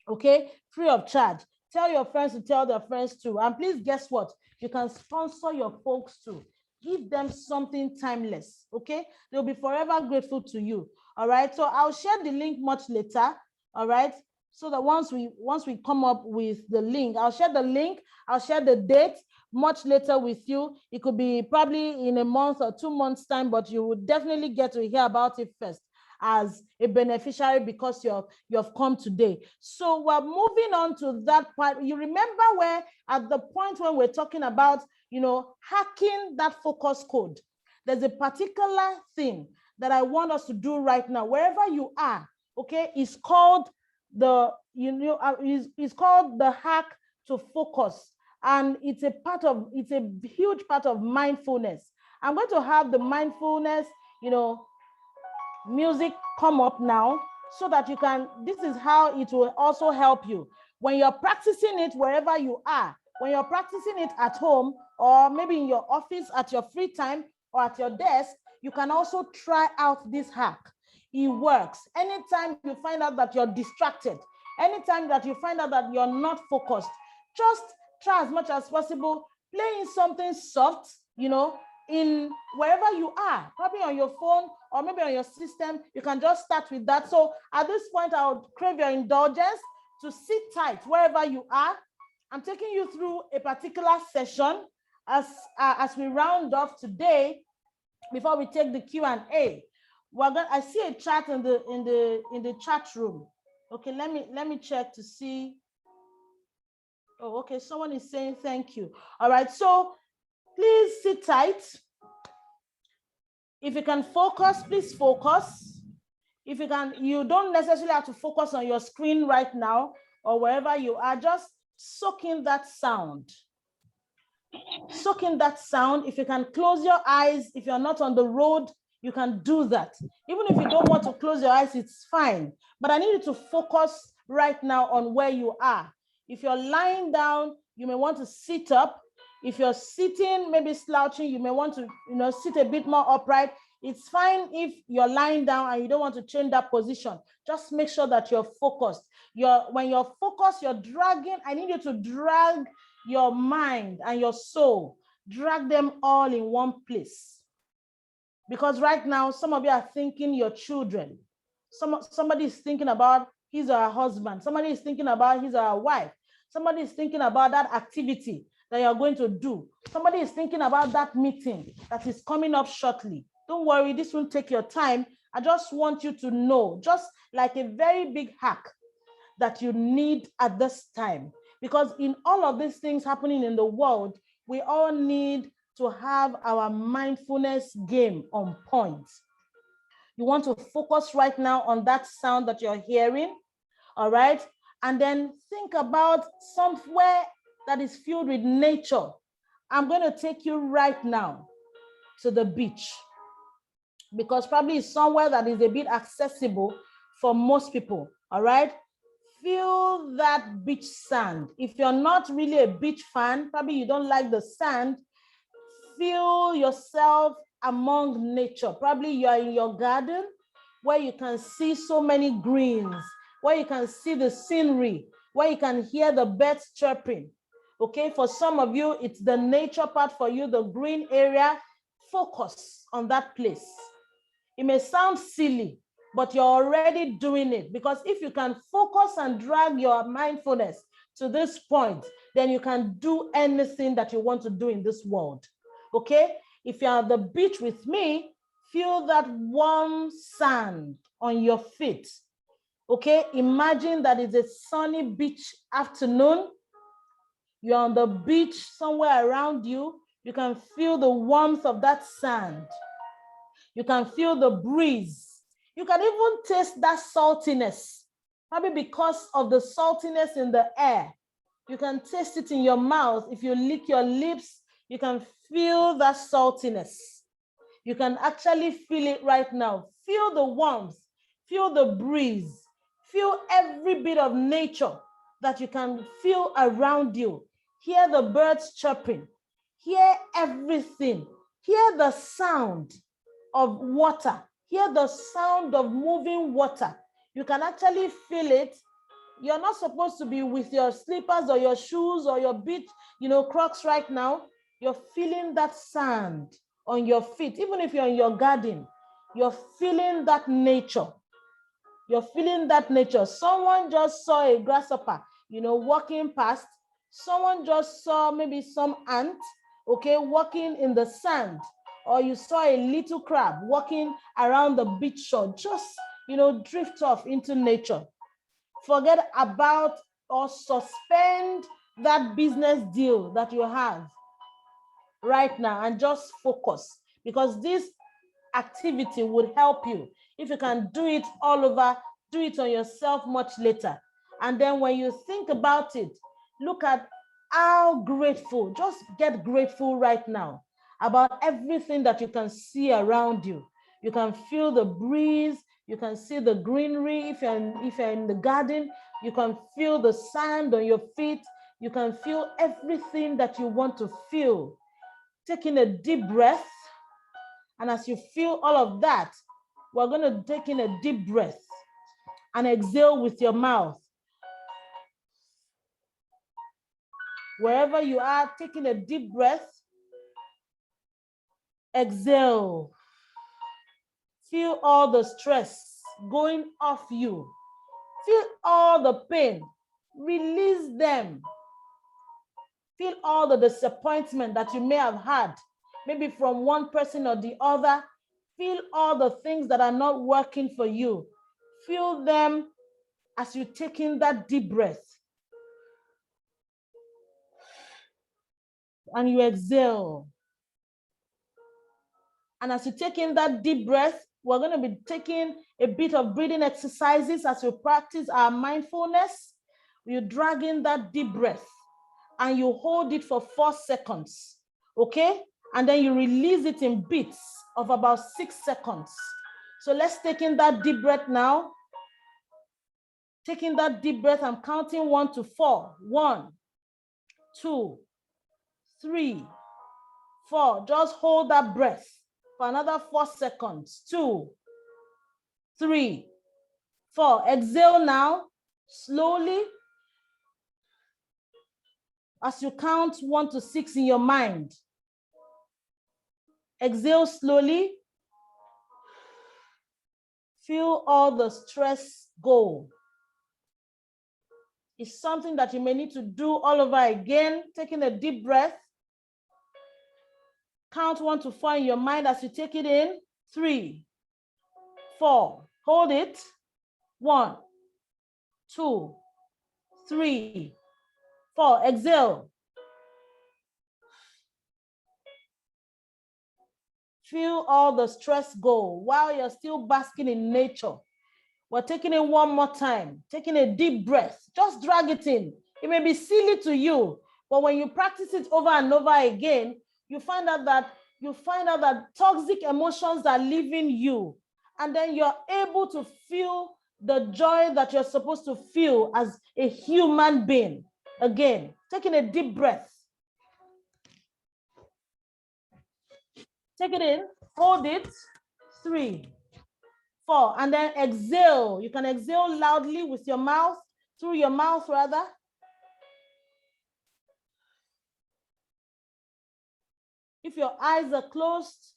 okay? Free of charge. Tell your friends to tell their friends too. And please, guess what? You can sponsor your folks too. Give them something timeless, okay? They'll be forever grateful to you, all right? So I'll share the link much later, all right? So that once we come up with the link, I'll share the link, I'll share the date much later with you. It could be probably in a month or 2 months time, but you will definitely get to hear about it first as a beneficiary because you've come today. So we're moving on to that part. You remember where at the point when we're talking about, hacking that focus code, there's a particular thing that I want us to do right now, wherever you are, okay? It's called it's called the hack to focus. And it's a huge part of mindfulness. I'm going to have the mindfulness, music come up now so that you can, this is how it will also help you. When you're practicing it wherever you are, when you're practicing it at home, or maybe in your office at your free time or at your desk, you can also try out this hack. It works. Anytime you find out that you're distracted, anytime that you find out that you're not focused, just try as much as possible playing something soft, in wherever you are, probably on your phone or maybe on your system. You can just start with that. So at this point, I would crave your indulgence to sit tight wherever you are. I'm taking you through a particular session as we round off today. Before we take the Q&A, I see a chat in the chat room. Okay, let me check to see. Oh, okay, someone is saying thank you. All right, so please sit tight. If you can focus, please focus. If you can, you don't necessarily have to focus on your screen right now or wherever you are, just soak in that sound. Soak in that sound. If you can close your eyes, if you're not on the road, you can do that. Even if you don't want to close your eyes, it's fine. But I need you to focus right now on where you are. If you're lying down, you may want to sit up. If you're sitting, maybe slouching, you may want to, sit a bit more upright. It's fine if you're lying down and you don't want to change that position. Just make sure that you're focused. When you're focused, you're dragging. I need you to drag your mind and your soul. Drag them all in one place. Because right now, some of you are thinking your children. Somebody is thinking about his or her husband. Somebody is thinking about his or her wife. Somebody is thinking about that activity that you're going to do. Somebody is thinking about that meeting that is coming up shortly. Don't worry, this won't take your time. I just want you to know, just like a very big hack that you need at this time. Because in all of these things happening in the world, we all need to have our mindfulness game on point. You want to focus right now on that sound that you're hearing, all right? And then think about somewhere that is filled with nature. I'm going to take you right now to the beach, because probably it's somewhere that is a bit accessible for most people, all right? Feel that beach sand. If you're not really a beach fan, probably you don't like the sand, feel yourself among nature. Probably you are in your garden where you can see so many greens, where you can see the scenery, where you can hear the birds chirping. Okay, for some of you, it's the nature part for you, the green area. Focus on that place. It may sound silly, but you're already doing it, because if you can focus and drag your mindfulness to this point, then you can do anything that you want to do in this world. Okay, if you're at the beach with me, feel that warm sand on your feet. Okay, imagine that it's a sunny beach afternoon. You're on the beach somewhere around you. You can feel the warmth of that sand. You can feel the breeze. You can even taste that saltiness, probably because of the saltiness in the air. You can taste it in your mouth. If you lick your lips, you can feel that saltiness. You can actually feel it right now. Feel the warmth, feel the breeze, feel every bit of nature that you can feel around you. Hear the birds chirping, hear everything, hear the sound of water, hear the sound of moving water. You can actually feel it. You're not supposed to be with your slippers or your shoes or your beach, Crocs right now. You're feeling that sand on your feet. Even if you're in your garden, you're feeling that nature. You're feeling that nature. Someone just saw a grasshopper, walking past. Someone just saw maybe some ant, okay, walking in the sand. Or you saw a little crab walking around the beach shore. Just, drift off into nature. Forget about or suspend that business deal that you have right now and just focus, because this activity would help you. If you can do it all over, do it on yourself much later. And then when you think about it, look at how grateful, just get grateful right now about everything that you can see around you. You can feel the breeze, you can see the greenery. If you're in the garden, you can feel the sand on your feet. You can feel everything that you want to feel. Taking a deep breath. And as you feel all of that, we're going to take in a deep breath and exhale with your mouth. Wherever you are, taking a deep breath, exhale. Feel all the stress going off you. Feel all the pain. Release them. Feel all the disappointment that you may have had, maybe from one person or the other. Feel all the things that are not working for you. Feel them as you take in that deep breath. And you exhale. And as you take in that deep breath, we're going to be taking a bit of breathing exercises as we practice our mindfulness. You drag in that deep breath and you hold it for 4 seconds, okay? And then you release it in bits of about 6 seconds. So let's take in that deep breath now. Taking that deep breath, I'm counting 1 to 4. 1, 2, 3, 4. Just hold that breath for another 4 seconds. 2, 3, 4. Exhale now, slowly. As you count 1 to 6 in your mind. Exhale slowly. Feel all the stress go. It's something that you may need to do all over again. Taking a deep breath. Count 1 to 4 in your mind as you take it in. 3, 4. Hold it. 1, 2, 3, 4. Exhale. Feel all the stress go while you're still basking in nature. We're taking it one more time, taking a deep breath. Just drag it in. It may be silly to you, but when you practice it over and over again, you find out that toxic emotions are leaving you. And then you're able to feel the joy that you're supposed to feel as a human being. Again, taking a deep breath. Take it in, hold it, 3, 4, and then exhale. You can exhale loudly with your mouth, through your mouth rather. If your eyes are closed,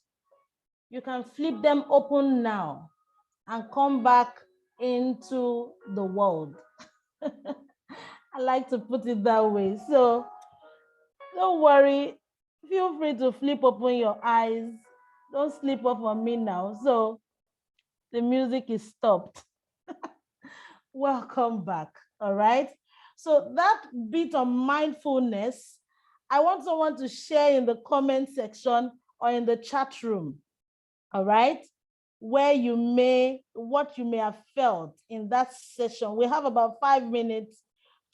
you can flip them open now and come back into the world. I like to put it that way. So don't worry, feel free to flip open your eyes. Don't sleep off on me now. So the music is stopped. Welcome back. All right. So that bit of mindfulness, I want someone to share in the comment section or in the chat room. All right. What you may have felt in that session. We have about 5 minutes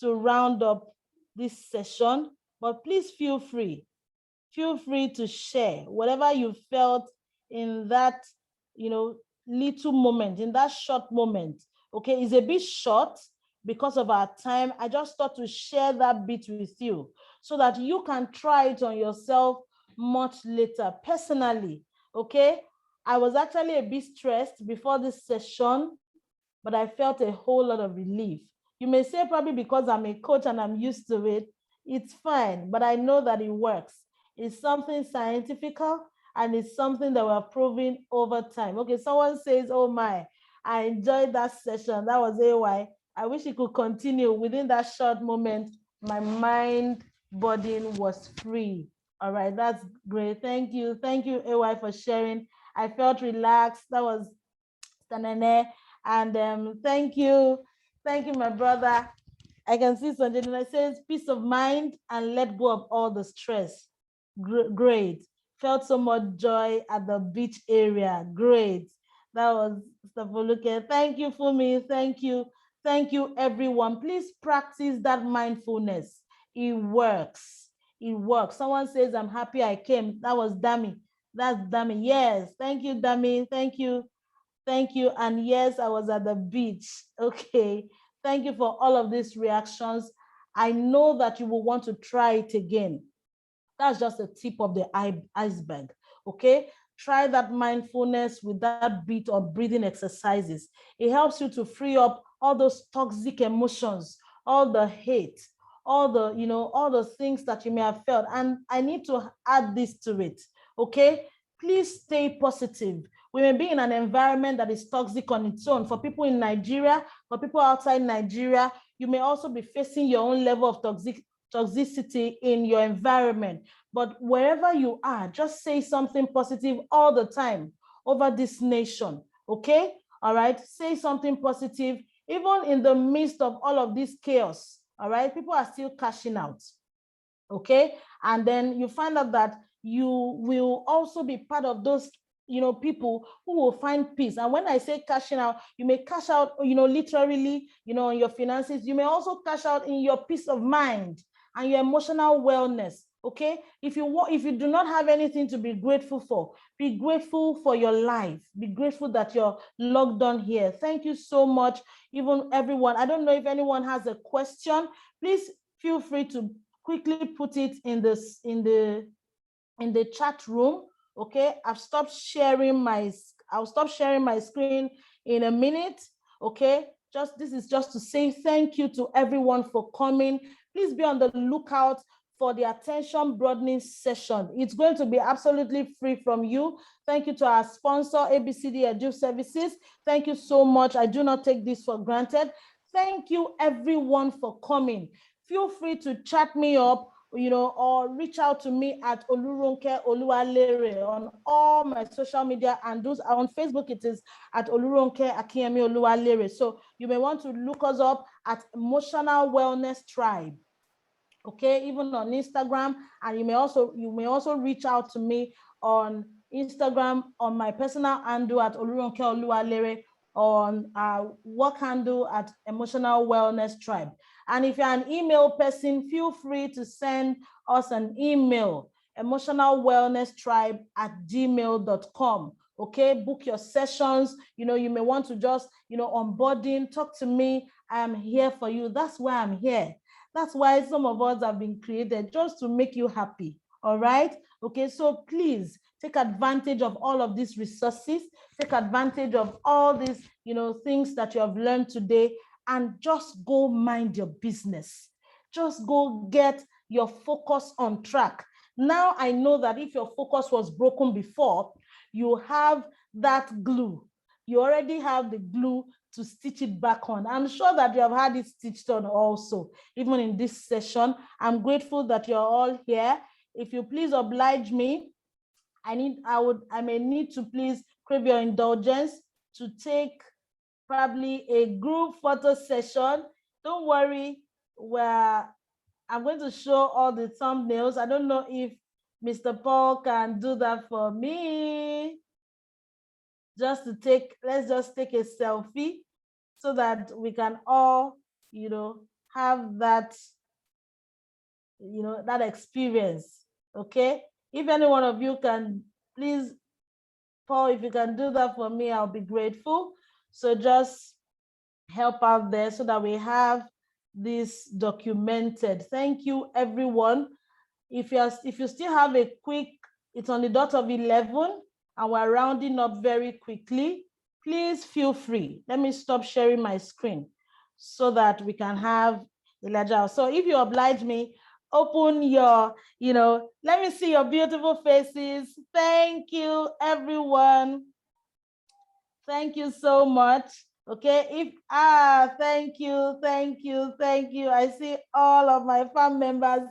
to round up this session, but please feel free to share whatever you felt in that, little moment, in that short moment. Okay, it's a bit short because of our time. I just thought to share that bit with you so that you can try it on yourself much later. Personally, okay, I was actually a bit stressed before this session, but I felt a whole lot of relief. You may say probably because I'm a coach and I'm used to it. It's fine, but I know that it works. It's something scientific and it's something that we're proving over time. Okay, someone says, oh my, I enjoyed that session. That was AY. I wish it could continue. Within that short moment, my mind body was free. All right, that's great. Thank you. Thank you, AY, for sharing. I felt relaxed. That was Stanene. And thank you, my brother. I can see Sanjay says peace of mind and let go of all the stress. Great. Felt so much joy at the beach area. Great. That was Stafoluke. Thank you, Fumi. Thank you. Thank you, everyone. Please practice that mindfulness. It works. It works. Someone says, I'm happy I came. That was Dami. That's Dami. Yes. Thank you, Dami. Thank you. Thank you. And yes, I was at the beach. Okay. Thank you for all of these reactions. I know that you will want to try it again. That's just the tip of the iceberg. Okay. Try that mindfulness with that bit of breathing exercises. It helps you to free up all those toxic emotions, all the hate, all the things that you may have felt. And I need to add this to it. Okay. Please stay positive. We may be in an environment that is toxic on its own. For people in Nigeria, for people outside Nigeria, you may also be facing your own level of toxicity in your environment. But wherever you are, just say something positive all the time over this nation, okay? All right, say something positive. Even in the midst of all of this chaos, all right, people are still cashing out, okay? And then you find out that you will also be part of those people who will find peace. And when I say cashing out, you may cash out, literally, on your finances. You may also cash out in your peace of mind and your emotional wellness. Okay, if you do not have anything to be grateful for, be grateful for your life. Be grateful that you're logged on here. Thank you so much, even everyone. I don't know if anyone has a question. Please feel free to quickly put it in the chat room. Okay, I'll stop sharing my screen in a minute. Okay, this is just to say thank you to everyone for coming. Please be on the lookout for the attention broadening session. It's going to be absolutely free from you. Thank you to our sponsor, ABCD Edu Services. Thank you so much. I do not take this for granted. Thank you everyone for coming. Feel free to chat me up, or reach out to me at Olurunke Oluwalere on all my social media handles. On Facebook, it is at Olurunke Akinyemi Oluwalere. So you may want to look us up at Emotional Wellness Tribe. Okay, even on Instagram, and you may also reach out to me on Instagram on my personal handle at Olurunke Oluwalere, on our work handle at Emotional Wellness Tribe. And if you're an email person, feel free to send us an email, emotionalwellnesstribe@gmail.com. Okay, book your sessions. You may want to just, onboarding, talk to me. I am here for you. That's why I'm here. That's why some of us have been created, just to make you happy. All right. Okay, so please take advantage of all of these resources, take advantage of all these, things that you have learned today, and just go mind your business. Just go get your focus on track. Now I know that if your focus was broken before, you have that glue. You already have the glue to stitch it back on. I'm sure that you have had it stitched on also, even in this session. I'm grateful that you're all here. If you please oblige me, I may need to please crave your indulgence to take probably a group photo session. Don't worry, I'm going to show all the thumbnails. I don't know if Mr. Paul can do that for me. Let's just take a selfie so that we can all, have that, that experience. Okay. If any one of you can, please, Paul, if you can do that for me, I'll be grateful. So just help out there so that we have this documented. Thank you, everyone. If you still have a quick, it's on the dot of 11 and we're rounding up very quickly, please feel free. Let me stop sharing my screen so that we can have Elijah. So if you oblige me, open your, let me see your beautiful faces. Thank you, everyone. Thank you so much. Okay, thank you. I see all of my family members,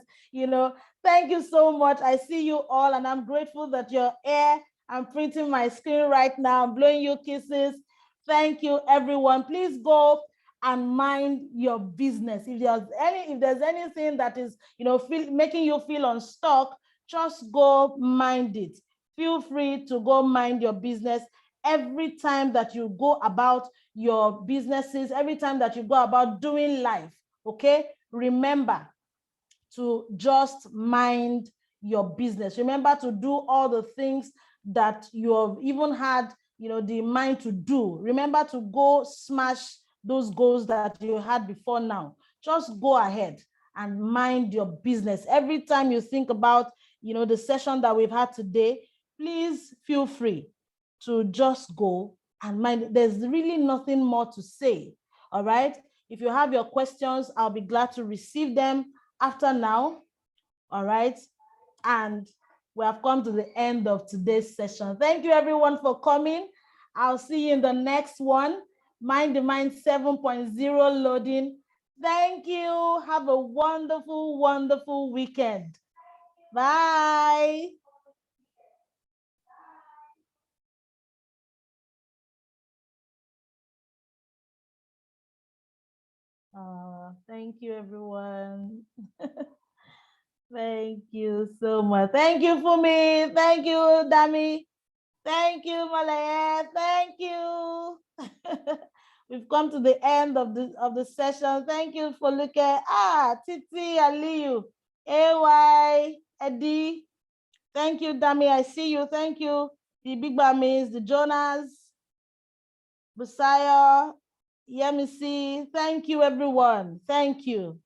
thank you so much. I see you all and I'm grateful that you're here. I'm printing my screen right now. I'm blowing you kisses. Thank you, everyone. Please go and mind your business. If there's anything that is, making you feel unstuck, just go mind it. Feel free to go mind your business. Every time that you go about your businesses, every time that you go about doing life, okay, remember to just mind your business. Remember to do all the things that you have even had, the mind to do. Remember to go smash those goals that you had before now. Just go ahead and mind your business. Every time you think about, the session that we've had today, please feel free to just go and mind. There's really nothing more to say. All right. If you have your questions, I'll be glad to receive them after now. All right. And we have come to the end of today's session. Thank you, everyone, for coming. I'll see you in the next one. Mind the Mind 7.0 loading. Thank you. Have a wonderful, wonderful weekend. Bye. Thank you, everyone. Thank you so much. Thank you, Fumi. Thank you, Dami. Thank you, Malaya. Thank you. We've come to the end of the session. Thank you for looking. Titi, Aliyu, AY, Eddie. Thank you, Dami. I see you. Thank you. The Big Bamis, the Jonas, Busayo, Yemisi. Thank you, everyone. Thank you.